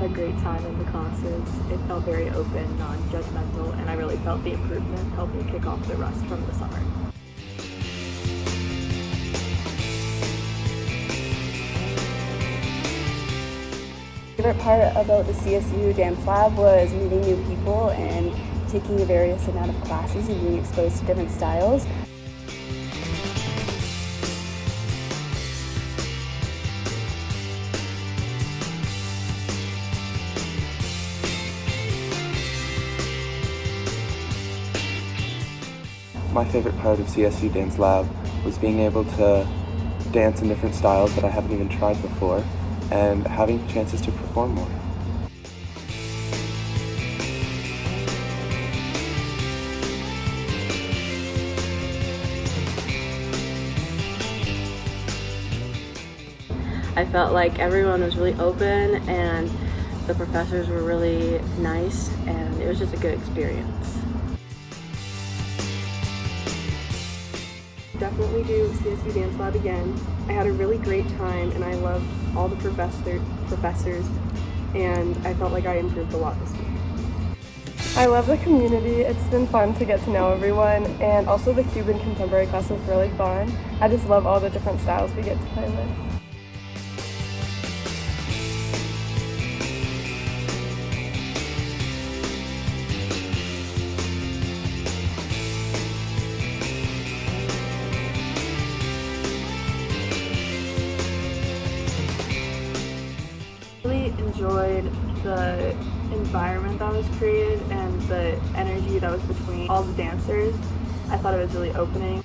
a great time in the classes. It felt very open, non-judgmental, and I really felt the improvement helped me kick off the rust from the summer. My favorite part about the CSU Dance Lab was meeting new people and taking a various amount of classes and being exposed to different styles. My favorite part of CSU Dance Lab was being able to dance in different styles that I haven't even tried before and having chances to perform more. I felt like everyone was really open and the professors were really nice, and it was just a good experience. Definitely do CSU Dance Lab again. I had a really great time and I loved all the professors, and I felt like I improved a lot this week. I love the community. It's been fun to get to know everyone, and also the Cuban contemporary class was really fun. I just love all the different styles we get to play with. Really enjoyed the environment that was created and the energy that was between all the dancers. I thought it was really opening.